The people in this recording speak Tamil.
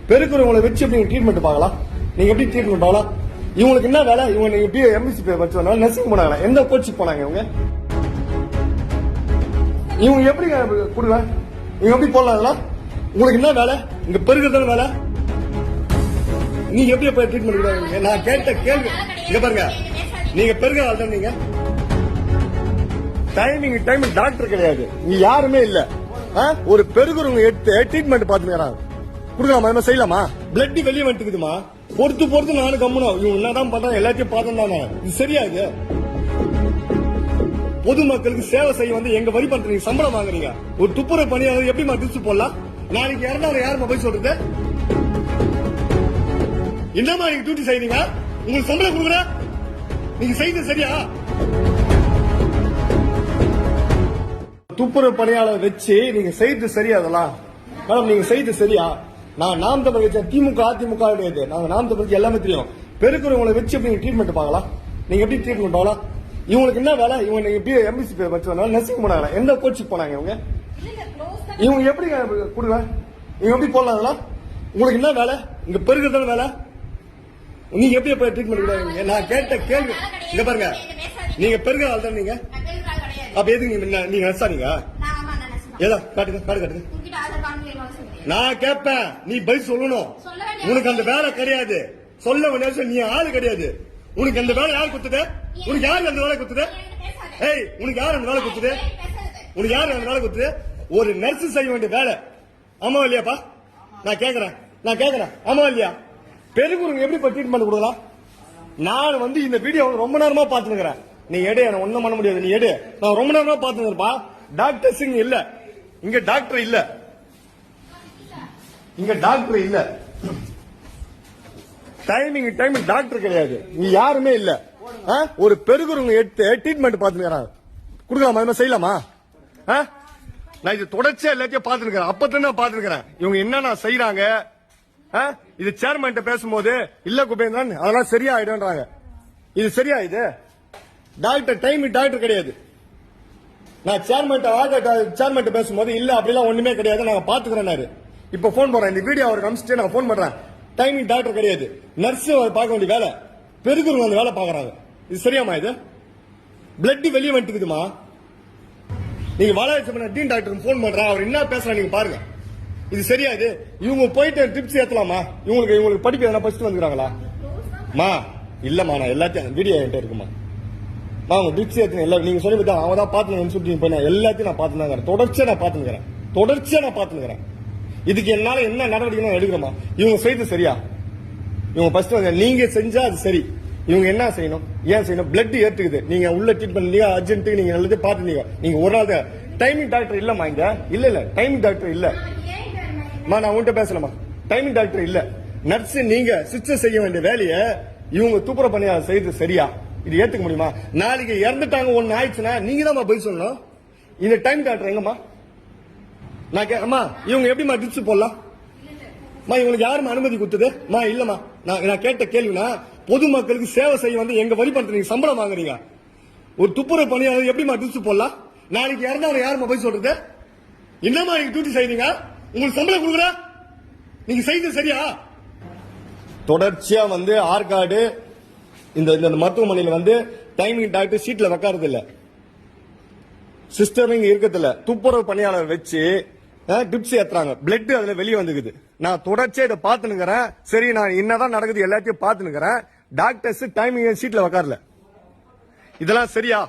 பெருக்கிறவங்களை வச்சு எப்படி ட்ரீட்மெண்ட் பார்க்கலாம்? நீங்க எப்படி ட்ரீட்மெண்ட் பார்க்கலாம்? இவங்களுக்கு என்ன வேலை? இவங்க நீங்க எப்படி எம்பிசி வச்சு வந்தாலும் நர்சிங் போனாங்களா? எந்த கோச்சிங் போனாங்க இவங்க எப்படி கொடுங்க? இவங்க எப்படி போடலாம்? உங்களுக்கு என்ன வேலை? இங்க பெருக்கிறது வேலை. நீங்க எப்படி ட்ரீட்மெண்ட் கொடுங்க? நான் கேட்ட கேள்வி இங்க பாருங்க, நீங்க பெருகிற ஆள் தான். நீங்க டைம் டாக்டர் கிடையாது, நீ யாருமே இல்ல. ஒரு பெருகுறவங்க எடுத்து ட்ரீட்மெண்ட் பாத்துக்கிறாங்க, கொடுக்கலாமா? செய்யலாமா? பிளட் வெளியே வந்துக்குதுமா, பொறுத்து நானும் கம்முனா இவங்க என்னதான் பண்றாங்க எல்லாத்தையும் பார்த்தோம் தானே. இது சரியா? இது பொதுமக்களுக்கு சேவை செய்ய வந்து எங்க வரி பண்றீங்க, சம்பளம் வாங்குறீங்க. ஒரு துப்புரவு பணியாளர் எப்படிமா டிப்ஸ் போடலாம்? நாளைக்கு இறந்தவரை யாருமா போய் சொல்றது? என்னமா நீங்க டியூட்டி செய்றீங்க? உங்களுக்கு சம்பளம் கொடுக்குற நீங்க செய்து சரியா? துப்புரவு பணியாளர் வச்சு நீங்க செய்து சரியா? அதெல்லாம் மேடம் நீங்க செய்து சரியா? நான் நாம் தமிழ் கட்சி, திமுக அதிமுக கிடையாது, நாங்க நாம் தமிழ் எல்லாமே தெரியும். பெருக்கிறவங்களை வச்சு எப்படி ட்ரீட்மெண்ட் பார்க்கலாம்? நீங்க எப்படி ட்ரீட்மெண்ட் பார்க்கலாம்? இவங்களுக்கு என்ன வேலை? இவங்க நீங்க எப்படி எம்பிசி வச்சு வந்தாலும் நர்சிங் போனாங்களா? எந்த கோச்சிங் போனாங்க இவங்க எப்படி கொடுங்க? இவங்க எப்படி போடலாம்? உங்களுக்கு என்ன வேலை? இங்க பெருக்கிறது வேலை. நீங்க எப்படி ட்ரீட்மெண்ட் கொடுங்க? நான் கேட்ட கேள்வி இங்க பாருங்க, நீங்க பெருகிற ஆள் தான். நீங்க அப்ப எதுக்கு நீங்க நர்ஸானீங்க? ஏதா காட்டுங்க. நான் கேட்பேன், நீ பதில் சொல்லணும். உனக்கு அந்த வேலை கிடையாது, சொல்ல வேண்டிய நீ ஆளு கிடையாது. உனக்கு அந்த வேலை யார் குத்துது? உனக்கு யாரு அந்த வேலை குத்துது? ஏய், உனக்கு யாரு அந்த வேலை குத்துது? உனக்கு யாரு அந்த வேலை குத்துது? ஒரு நர்ஸ் செய்ய வேண்டிய வேலை. ஆமா இல்லையாப்பா? நான் கேக்குறேன் ஆமா இல்லையா? பெருகுறவங்க எப்படி ட்ரீட்மெண்ட் கொடுக்கலாம்? நான் வந்து இந்த வீடியோ ரொம்ப நேரமா பாத்துக்கிறேன். நீ எடு, எனக்கு ஒண்ணும் பண்ண முடியாது. நீ எடு, நான் ரொம்ப நேரமா பாத்துக்கிறேன்ப்பா. டாக்டர்ஸ் இங்க இல்ல, இங்க டாக்டர் இல்ல, இங்க டாக்டர் இல்ல. டைம் டாக்டர் கிடையாது, நீ யாருமே இல்ல. ஒரு பெருகுறவங்க எடுத்து ட்ரீட்மெண்ட் பாத்துக்கிறாங்க, கொடுக்கலாமா? செய்யலாமா? நான் இது தொடர்ச்சியா எல்லாத்தையும் பாத்துக்கிறேன், அப்பதான் பாத்துக்கிறேன் இவங்க என்னென்ன செய்யறாங்க. இது சேர்மன் பேசும்போது இல்ல குபேந்திரன் அதெல்லாம் சரியா ஆயிடும்ன்றாங்க. இது சரியா? இது டாக்டர் கிடையாது. நான் சேர்மன் பேசும்போது இல்ல அப்படிலாம் ஒண்ணுமே கிடையாது, நாங்க பாத்துக்கிறேன். இப்ப போன் பண்றேன், இந்த வீடியோ அவருக்கு அனுப்பிச்சுட்டு நான் போன் பண்றேன். டைமிங் டாக்டர் கிடையாது, நர்ஸ் பார்க்க வேண்டிய வேலை. பெருகுறவங்க அந்த வேலை பாக்குறாங்க. இது சரியாமா? இது பிளட் வெளியே வந்துக்குதுமா. நீங்க வாழாச்சு டீன் டாக்டர் போன் பண்றேன், அவர் என்ன பேசுறா நீங்க பாருங்க. இது சரியா? இது இவங்க போயிட்டு டிப்ஸ் ஏத்தலாமா? இவங்களுக்கு படிப்பு எதனா படிச்சுட்டு வந்துக்கிறாங்களா? மா இல்லம்மா, நான் எல்லாத்தையும் வீடியோ என்கிட்ட இருக்குமா. நான் உங்க டிப்ஸ் ஏத்து எல்லாம் நீங்க சொல்லி பார்த்தா அவன் தான் பாத்துன்னு சொல்லிட்டு எல்லாத்தையும் நான் பாத்துனாங்க. தொடர்ச்சியா நான் பாத்துக்கிறேன். இதுக்கு என்னால என்ன நடவடிக்கை எடுக்கிறோமா? இவங்க செய்து சரியா? இவங்க ஃபர்ஸ்ட் நீங்க செஞ்சா அது சரி. இவங்க என்ன செய்யணும்? ஏன் செய்யணும்? பிளட் ஏத்துக்குது, நீங்க உள்ள ட்ரீட்மெண்ட் அர்ஜென்ட், நீங்க நல்லதே பாத்துனீங்க. நீங்க ஒரு நாள் டைமிங் டாக்டர் இல்லம்மா இங்க. இல்ல டைமிங் டாக்டர் இல்ல. நான் உன்கிட்ட பேசலாமா? டைமிங் டாக்டர் இல்ல. நர்ஸ் நீங்க சிஸ்டர் செய்ய வேண்டிய வேலையை இவங்க துப்புரவு பணியாளர் செய்து சரியா? இது ஏத்துக்க முடியுமா? நாளைக்கு இறந்துட்டாங்க ஒண்ணு ஆயிடுச்சுன்னா நீங்க தான் போய் சொல்லணும். இந்த டைம் டாக்டர் எங்கம்மா? அம்மா இவங்க எப்படிமா டிப்ஸ் போடலாம்? இவங்களுக்கு யாருமா அனுமதி கொடுத்தது? இல்லம்மா, நான் கேட்ட கேள்வினா பொதுமக்களுக்கு சேவை செய்ய வந்து எங்க வரி பண்றீங்க, சம்பளம் வாங்குறீங்க. ஒரு துப்புரவு பணியாளர் எப்படிமா டிப்ஸ் போடலாம்? நாளைக்கு இறந்தவரை யாருமா போய் சொல்றது? என்னமா நீங்க டியூட்டி செய்றீங்க? உங்களுக்கு சம்பளம் கொடுக்குற நீங்க செய்து சரியா? தொடர்ச்சியா வந்து ஆற்காடு இந்த மருத்துவமனையில் டைமிங் டாக்டர் சீட்ல வைக்கிறது இல்ல, சிஸ்டர் இங்க இருக்கிறது. துப்புரவு பணியாளர் வச்சு டிப்ஸ் ஏத்துறாங்க, பிளட் அதுல வெளியே வந்துக்குது. நான் தொடர்ச்சியா இதை பாத்துனுக்கிறேன். சரி, நான் என்னதான் நடக்குது எல்லாத்தையும் பாத்துனுக்கிறேன். டாக்டர்ஸ் டைமிங் சீட்ல வைக்கறல. இதெல்லாம் சரியா?